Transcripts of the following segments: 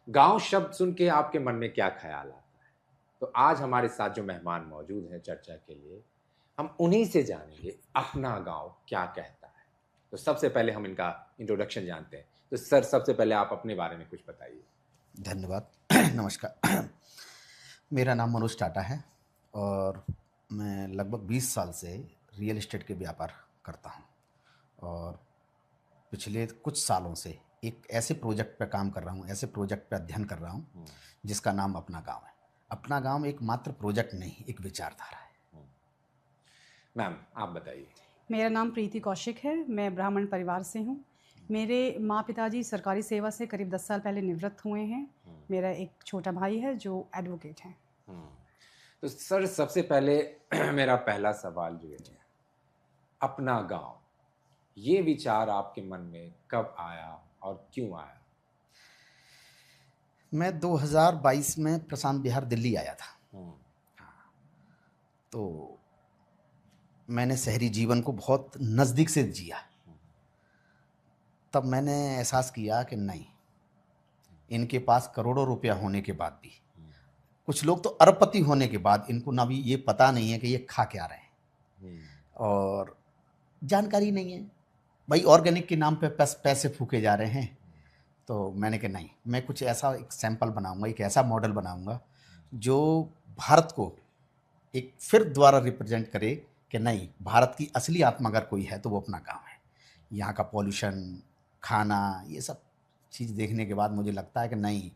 गाँव शब्द सुन के आपके मन में क्या ख़्याल आता है? तो आज हमारे साथ जो मेहमान मौजूद हैं चर्चा के लिए, हम उन्हीं से जानेंगे अपना गाँव क्या कहता है। तो सबसे पहले हम इनका इंट्रोडक्शन जानते हैं। तो सर सबसे पहले आप अपने बारे में कुछ बताइए? धन्यवाद। नमस्कार। मेरा नाम मनोज टाटा है और मैं लगभग 20 साल से रियल एस्टेट के व्यापार करता हूँ और पिछले कुछ सालों से एक ऐसे प्रोजेक्ट पे काम कर रहा हूँ, ऐसे प्रोजेक्ट पे अध्ययन कर रहा हूँ, हुँ, जिसका नाम अपना गाँव है। अपना गाँव एक मात्र प्रोजेक्ट नहीं, एक विचारधारा है। हुँ। मैम आप बताइए? मेरा नाम प्रीति कौशिक है, मैं ब्राह्मण परिवार से हूँ। मेरे माँ-पिताजी सरकारी सेवा से करीब 10 साल पहले निवृत्त हुए हैं। हुँ, मेरा एक छोटा भाई है जो एडवोकेट है। हुँ। तो सर सबसे पहले मेरा पहला सवाल जो है, अपना गाँव, ये विचार आपके मन में कब आया और क्यों आया? मैं 2022 में प्रशांत विहार दिल्ली आया था। हुँ, तो मैंने शहरी जीवन को बहुत नज़दीक से जिया। हुँ, तब मैंने एहसास किया कि नहीं, इनके पास करोड़ों रुपया होने के बाद भी, हुँ, कुछ लोग तो अरबपति होने के बाद इनको ना भी ये पता नहीं है कि ये खा क्या रहे हैं हुँ, और जानकारी नहीं है। भाई ऑर्गेनिक के नाम पे पैसे फूके जा रहे हैं। तो मैंने कहा नहीं, मैं कुछ ऐसा एक सैंपल बनाऊंगा, एक ऐसा मॉडल बनाऊंगा जो भारत को एक फिर द्वारा रिप्रेजेंट करे कि नहीं, भारत की असली आत्मा अगर कोई है तो वो अपना गाँव है। यहाँ का पॉल्यूशन, खाना, ये सब चीज़ देखने के बाद मुझे लगता है कि नहीं,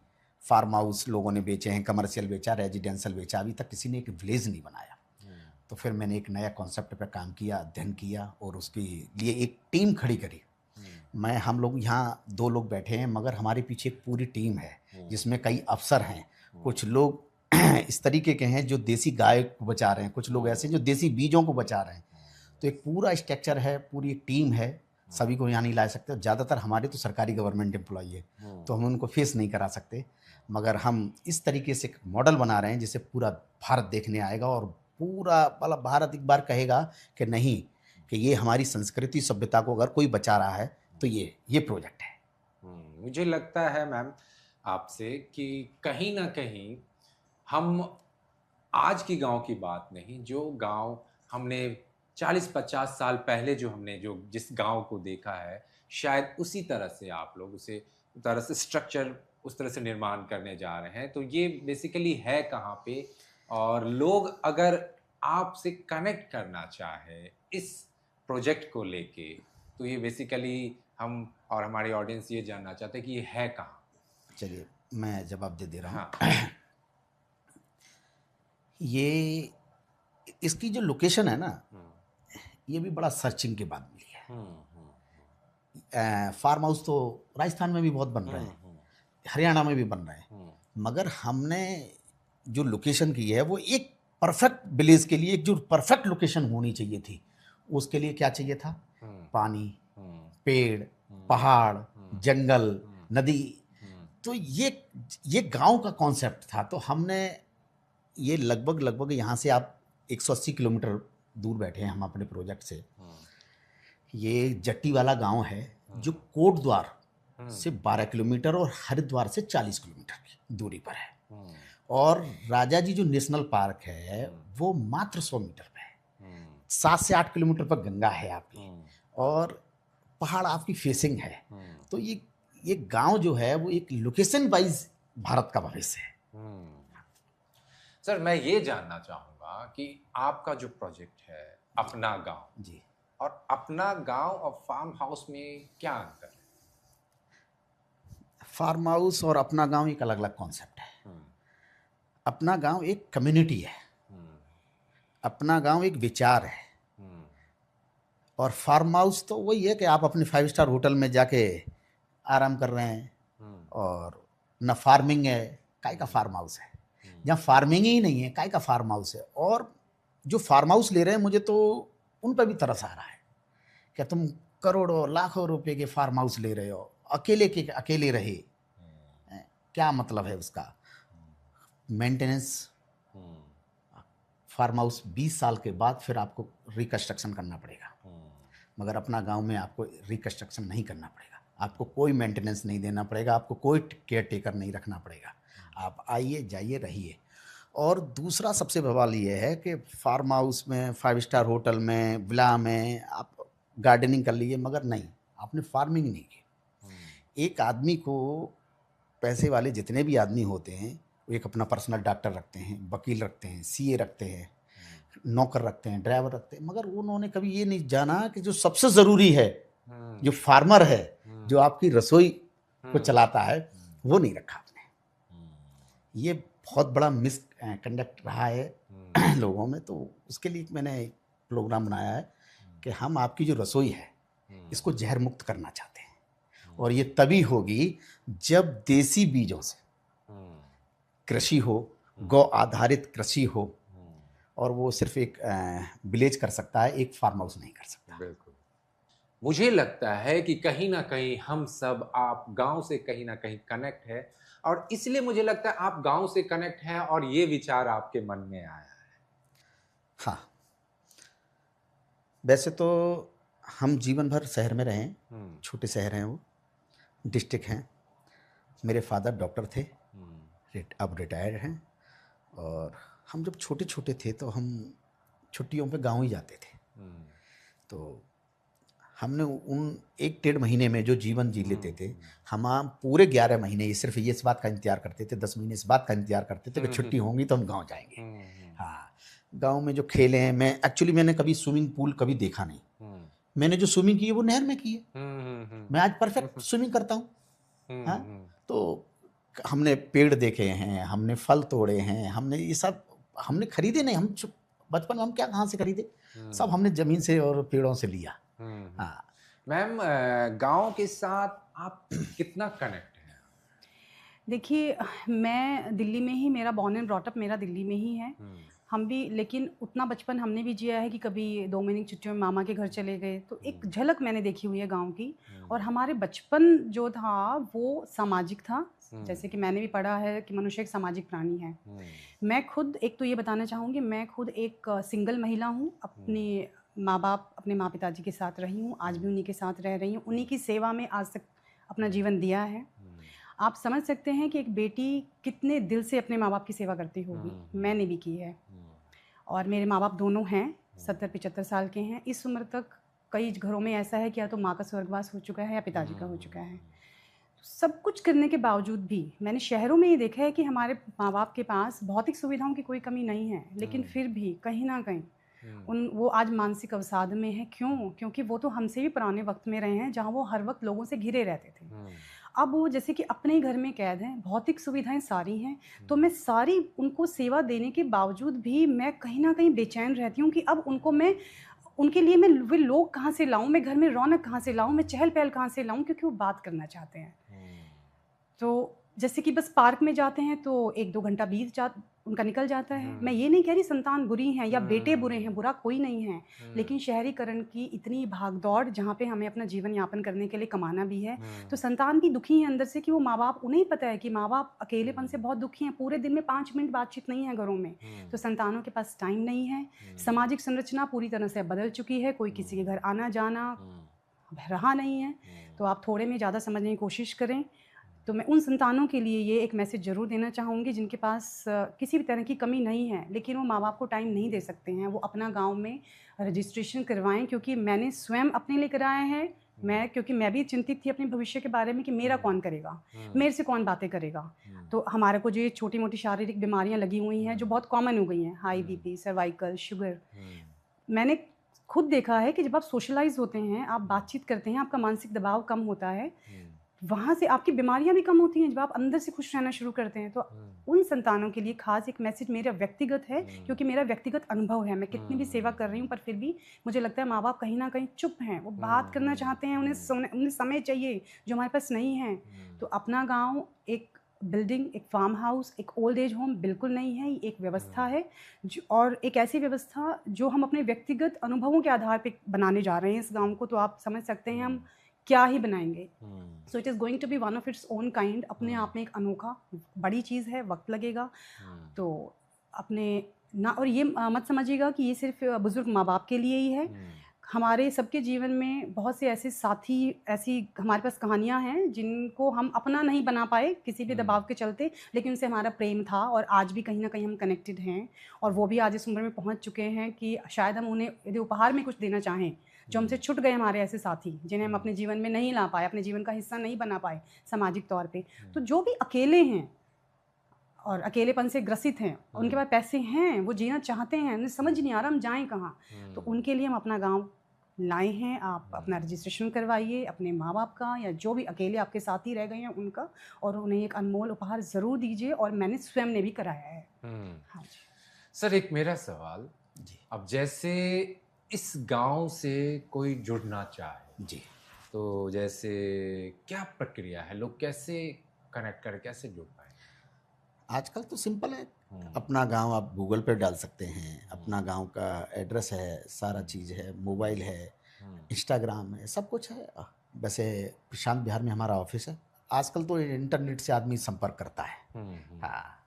फार्म हाउस लोगों ने बेचे हैं, कमर्शियल बेचा, रेजिडेंशियल बेचा, अभी तक किसी ने एक विलेज नहीं बनाया। हुँ, तो फिर मैंने एक नया कॉन्सेप्ट पे काम किया, अध्ययन किया और उसके लिए एक टीम खड़ी करी। हुँ, हम लोग यहाँ 2 लोग बैठे हैं, मगर हमारे पीछे एक पूरी टीम है, हुँ, जिसमें कई अफ़सर हैं। हुँ, कुछ लोग इस तरीके के हैं जो देसी गाय को बचा रहे हैं, कुछ लोग ऐसे हैं जो देसी बीजों को बचा रहे हैं। तो एक पूरा स्ट्रक्चर है, पूरी एक टीम है, सभी को यहाँ नहीं ला सकते। ज़्यादातर हमारे तो सरकारी गवर्नमेंट एम्प्लॉई है, हुँ, तो हम उनको फेस नहीं करा सकते। मगर हम इस तरीके से एक मॉडल बना रहे हैं जिसे पूरा भारत देखने आएगा और पूरा मतलब भारत एक बार कहेगा कि नहीं, कि ये हमारी संस्कृति सभ्यता को अगर कोई बचा रहा है तो ये प्रोजेक्ट है। मुझे लगता है मैम आपसे कि कहीं न कहीं हम आज की गाँव की बात नहीं, जो गाँव हमने 40-50 साल पहले जो हमने जो जिस गाँव को देखा है, शायद उसी तरह से आप लोग उसे तरह से स्ट्रक्चर उस तरह से निर्माण करने जा रहे हैं। तो ये बेसिकली है कहाँ पे? और लोग अगर आपसे कनेक्ट करना चाहें इस प्रोजेक्ट को लेके, तो ये बेसिकली हम और हमारी ऑडियंस ये जानना चाहते हैं कि ये है कहाँ? चलिए, मैं जवाब दे रहा हाँ। हूँ। ये इसकी जो लोकेशन है ना, हुँ, ये भी बड़ा सर्चिंग के बाद मिली हुँ, हुँ, है। फार्म हाउस तो राजस्थान में भी बहुत बन रहे हुँ, हैं, हुँ, हरियाणा में भी बन रहे हैं, हुँ, मगर हमने जो लोकेशन की है वो एक परफेक्ट विलेज के लिए, एक जो परफेक्ट लोकेशन होनी चाहिए थी, उसके लिए क्या चाहिए था? हुँ, पानी, हुँ, पेड़, हुँ, पहाड़, हुँ, जंगल, हुँ, नदी। हुँ, तो ये गांव का कॉन्सेप्ट था। तो हमने ये लगभग यहाँ से आप 180 किलोमीटर दूर बैठे हैं हम अपने प्रोजेक्ट से। हुँ, ये जट्टी वाला गांव है हुँ, जो कोटद्वार हुँ, से 12 किलोमीटर और हरिद्वार से 40 किलोमीटर की दूरी पर है। हुँ, और राजा जी जो नेशनल पार्क है हुँ, वो मात्र 100 मीटर पे है। हुँ, 7 से 8 किलोमीटर पर गंगा है आपकी हुँ, और पहाड़ आपकी फेसिंग है। हुँ, तो ये गांव जो है वो एक लोकेशन वाइज भारत का भविष्य है। हुँ। सर मैं ये जानना चाहूँगा कि आपका जो प्रोजेक्ट है, जी। अपना गाँव जी। और अपना गाँव और फार्म हाउस में क्या अंतर है? फार्म हाउस और अपना गांव एक अलग अलग कॉन्सेप्ट है। हुँ, अपना गांव एक कम्युनिटी है, हुँ, अपना गांव एक विचार है। हुँ, और फार्म हाउस तो वही है कि आप अपने 5 स्टार होटल में जाके आराम कर रहे हैं हुँ, और न फार्मिंग है, काय का हुँ, फार्म हाउस है। हुँ, जहाँ फार्मिंग ही नहीं है, काय का फार्म हाउस है। और जो फार्म हाउस ले रहे हैं, मुझे तो उन पर भी तरस आ रहा है कि तुम करोड़ों लाखों रुपए के फार्म हाउस ले रहे हो, अकेले के अकेले रहे हैं, क्या मतलब है उसका? मेंटेनेंस, हुँ, फार्म हाउस 20 साल के बाद फिर आपको रिकंस्ट्रक्शन करना पड़ेगा, हुँ, मगर अपना गांव में आपको रिकंस्ट्रक्शन नहीं करना पड़ेगा। आपको कोई मेंटेनेंस नहीं देना पड़ेगा, आपको कोई केयर टेकर नहीं रखना पड़ेगा। आप आइए, जाइए, रहिए। और दूसरा सबसे बवाल ये है कि फार्म हाउस में, 5 स्टार होटल में, विला में आप गार्डनिंग कर लीजिए, मगर नहीं, आपने फार्मिंग नहीं की। एक आदमी को, पैसे वाले जितने भी आदमी होते हैं, वो एक अपना पर्सनल डॉक्टर रखते हैं, वकील रखते हैं, सीए रखते हैं, नौकर रखते हैं, ड्राइवर रखते हैं, मगर उन्होंने कभी ये नहीं जाना कि जो सबसे ज़रूरी है, जो फार्मर है, जो आपकी रसोई को चलाता है, वो नहीं रखा आपने। ये बहुत बड़ा मिस कंडक्ट रहा है लोगों में। तो उसके लिए मैंने एक प्रोग्राम बनाया है कि हम आपकी जो रसोई है, इसको जहर मुक्त करना चाहते हैं। और ये तभी होगी जब देसी बीजों से कृषि हो, गौ आधारित कृषि हो, और वो सिर्फ एक विलेज कर सकता है, एक फार्म हाउस नहीं कर सकता। बिल्कुल। मुझे लगता है कि कहीं ना कहीं हम सब, आप गांव से कहीं ना कहीं कनेक्ट है, और इसलिए मुझे लगता है आप गांव से कनेक्ट हैं और ये विचार आपके मन में आया है। हाँ, वैसे तो हम जीवन भर शहर में रहे, छोटे शहर हैं वो, डिस्ट्रिक्ट हैं। मेरे फादर डॉक्टर थे, अब रिटायर्ड हैं। और हम जब छोटे छोटे थे तो हम छुट्टियों पे गांव ही जाते थे। तो हमने उन 1-1.5 महीने में जो जीवन जी लेते थे, हम पूरे 11 महीने ये सिर्फ इस बात का इंतजार करते थे, 10 महीने इस बात का इंतजार करते थे कि छुट्टी होंगी तो हम गांव जाएंगे। हाँ, गांव में जो खेले हैं, मैंने कभी स्विमिंग पूल कभी देखा नहीं। मैंने जो स्विमिंग की है वो नहर में की है। मैं आज परफेक्ट स्विमिंग करता हूँ। हाँ, तो हमने पेड़ देखे हैं, हमने फल तोड़े हैं, हमने ये सब हमने खरीदे नहीं। हम बचपन में हम क्या कहाँ से खरीदे, सब हमने जमीन से और पेड़ों से लिया। हाँ मैम, गांव के साथ आप कितना कनेक्ट हैं? देखिए, मैं दिल्ली में ही, मेरा बॉर्न एंड ब्रॉट अप मेरा दिल्ली में ही है। हम भी, लेकिन उतना बचपन हमने भी जिया है कि कभी 2 महीने की छुट्टियों में मामा के घर चले गए, तो एक झलक मैंने देखी हुई है गांव की। और हमारे बचपन जो था वो सामाजिक था। जैसे कि मैंने भी पढ़ा है कि मनुष्य एक सामाजिक प्राणी है। मैं खुद, एक तो ये बताना चाहूँगी, मैं खुद एक सिंगल महिला हूँ। अपने माँ बाप, अपने माँ पिताजी के साथ रही हूँ, आज भी उन्हीं के साथ रह रही हूँ, उन्हीं की सेवा में आज तक अपना जीवन दिया है। आप समझ सकते हैं कि एक बेटी कितने दिल से अपने माँ बाप की सेवा करती होगी। मैंने भी की है। और मेरे माँ बाप दोनों हैं, 70-75 साल के हैं। इस उम्र तक कई घरों में ऐसा है कि या तो माँ का स्वर्गवास हो चुका है या पिताजी का हो चुका है। सब कुछ करने के बावजूद भी मैंने शहरों में ये देखा है कि हमारे माँ बाप के पास भौतिक सुविधाओं की कोई कमी नहीं है, लेकिन फिर भी कहीं ना कहीं वो आज मानसिक अवसाद में है। क्यों? क्योंकि वो तो हमसे भी पुराने वक्त में रहे हैं जहाँ वो हर वक्त लोगों से घिरे रहते थे। अब वो जैसे कि अपने ही घर में कैद हैं, भौतिक सुविधाएं सारी हैं, तो मैं सारी उनको सेवा देने के बावजूद भी मैं कहीं ना कहीं बेचैन रहती हूँ कि अब उनके लिए मैं वे लोग कहाँ से लाऊं, मैं घर में रौनक कहाँ से लाऊं, मैं चहल पहल कहाँ से लाऊं, क्योंकि वो बात करना चाहते हैं। तो जैसे कि बस पार्क में जाते हैं तो 1-2 घंटा उनका निकल जाता है। मैं ये नहीं कह रही संतान बुरी हैं या बेटे बुरे हैं, बुरा कोई नहीं है, लेकिन शहरीकरण की इतनी भागदौड़, जहाँ पे हमें अपना जीवन यापन करने के लिए कमाना भी है, तो संतान भी दुखी है अंदर से कि वो माँ बाप, उन्हें पता है कि माँ बाप अकेलेपन से बहुत दुखी हैं, पूरे दिन में 5 मिनट बातचीत नहीं है घरों में, तो संतानों के पास टाइम नहीं है। सामाजिक संरचना पूरी तरह से बदल चुकी है, कोई किसी के घर आना जाना रहा नहीं है। तो आप थोड़े में ज़्यादा समझने की कोशिश करें। तो मैं उन संतानों के लिए ये एक मैसेज ज़रूर देना चाहूँगी जिनके पास किसी भी तरह की कमी नहीं है, लेकिन वो माँ बाप को टाइम नहीं दे सकते हैं। वो अपना गांव में रजिस्ट्रेशन करवाएं, क्योंकि मैंने स्वयं अपने लिए कराया है। क्योंकि मैं भी चिंतित थी अपने भविष्य के बारे में कि मेरा कौन करेगा, मेरे से कौन बातें करेगा। तो हमारे को जो ये छोटी मोटी शारीरिक बीमारियाँ लगी हुई हैं जो बहुत कॉमन हो गई हैं, हाई BP, सर्वाइकल, शुगर, मैंने खुद देखा है कि जब आप सोशलाइज होते हैं, आप बातचीत करते हैं, आपका मानसिक दबाव कम होता है, वहाँ से आपकी बीमारियां भी कम होती हैं जब आप अंदर से खुश रहना शुरू करते हैं। तो उन संतानों के लिए खास एक मैसेज मेरा व्यक्तिगत है, क्योंकि मेरा व्यक्तिगत अनुभव है। मैं कितनी भी सेवा कर रही हूँ, पर फिर भी मुझे लगता है माँ बाप कहीं ना कहीं चुप हैं। वो बात करना चाहते हैं, उन्हें समय चाहिए जो हमारे पास नहीं है। तो अपना गाँव एक बिल्डिंग, एक फार्म हाउस, एक ओल्ड एज होम बिल्कुल नहीं है। एक व्यवस्था है और एक ऐसी व्यवस्था जो हम अपने व्यक्तिगत अनुभवों के आधार पर बनाने जा रहे हैं इस गाँव को। तो आप समझ सकते हैं हम क्या ही बनाएंगे। So it is going to be one of its own kind. अपने आप में एक अनोखा, बड़ी चीज़ है, वक्त लगेगा। तो अपने ना, और ये मत समझिएगा कि ये सिर्फ बुजुर्ग माँ बाप के लिए ही है। हमारे सबके जीवन में बहुत से ऐसे साथी, ऐसी हमारे पास कहानियाँ हैं जिनको हम अपना नहीं बना पाए किसी भी दबाव के चलते, लेकिन उनसे हमारा प्रेम था और आज भी कहीं न कहीं हम कनेक्टेड हैं और वो भी आज इस उम्र में पहुँच चुके हैं कि शायद हम उन्हें यदि उपहार में कुछ देना चाहें, जो हमसे छूट गए हमारे ऐसे साथी, जिन्हें हम अपने जीवन में नहीं ला पाए, अपने जीवन का हिस्सा नहीं बना पाए सामाजिक तौर पे। तो जो भी अकेले हैं और अकेलेपन से ग्रसित हैं, उनके पास पैसे हैं, वो जीना चाहते हैं, उन्हें समझ नहीं आ रहा हम जाएँ कहाँ? तो उनके लिए हम अपना गाँव लाए हैं। आप अपना रजिस्ट्रेशन करवाइए अपने माँ-बाप का या जो भी अकेले आपके साथी रह गए हैं उनका, और उन्हें एक अनमोल उपहार ज़रूर दीजिए, और मैंने स्वयं ने भी कराया है। हाँ जी। सर एक मेरा सवाल, जी अब जैसे इस गांव से कोई जुड़ना चाहे जी तो जैसे क्या प्रक्रिया है, लोग कैसे कनेक्ट करें, कैसे जुड़ पाए? आजकल तो सिंपल है, अपना गांव आप गूगल पे डाल सकते हैं, अपना गांव का एड्रेस है, सारा चीज़ है, मोबाइल है, इंस्टाग्राम है, सब कुछ है। वैसे प्रशांत बिहार में हमारा ऑफिस है। आजकल तो इंटरनेट से आदमी संपर्क करता है। हाँ,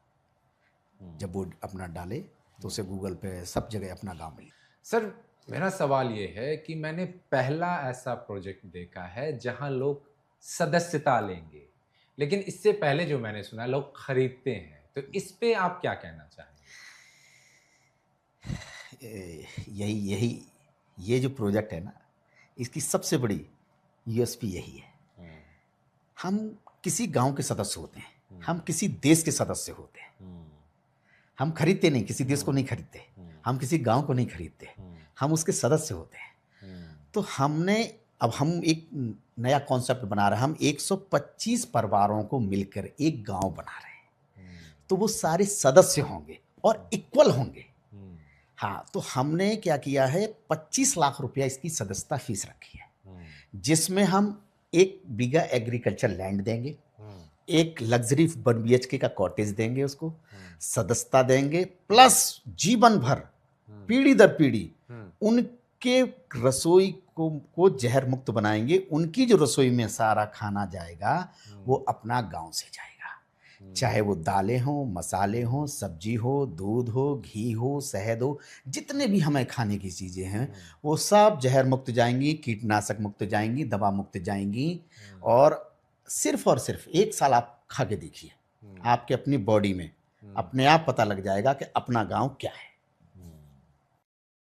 जब वो अपना डाले तो उसे गूगल पे सब जगह अपना गांव मिले। सर मेरा सवाल ये है कि मैंने पहला ऐसा प्रोजेक्ट देखा है जहां लोग सदस्यता लेंगे, लेकिन इससे पहले जो मैंने सुना लोग खरीदते हैं, तो इस पे आप क्या कहना चाहेंगे? यही यही ये जो प्रोजेक्ट है ना, इसकी सबसे बड़ी यूएसपी यही है। हम किसी गांव के सदस्य होते हैं, हम किसी देश के सदस्य होते हैं। हम खरीदते नहीं, किसी देश को नहीं खरीदते, हम किसी गांव को नहीं खरीदते, हम उसके सदस्य होते हैं। तो अब हम एक नया कॉन्सेप्ट बना रहे हैं। हम 125 परिवारों को मिलकर एक गांव बना रहे हैं। तो वो सारे सदस्य होंगे और इक्वल होंगे। हाँ, तो हमने क्या किया है, 25 लाख रुपया इसकी सदस्यता फीस रखी है, जिसमें हम 1 बीघा एग्रीकल्चर लैंड देंगे, एक लग्जरी 1 BHK का कॉटेज देंगे, उसको सदस्यता देंगे, प्लस जीवन भर पीढ़ी दर पीढ़ी उनके रसोई को जहर मुक्त बनाएंगे। उनकी जो रसोई में सारा खाना जाएगा वो अपना गांव से जाएगा, चाहे वो दालें हो, मसाले हो, सब्जी हो, दूध हो, घी हो, शहद हो, जितने भी हमें खाने की चीज़ें हैं वो सब जहर मुक्त जाएंगी, कीटनाशक मुक्त जाएंगी, दवा मुक्त जाएंगी। और सिर्फ 1 साल आप खा के देखिए, आपके अपनी बॉडी में अपने आप पता लग जाएगा कि अपना गांव क्या है।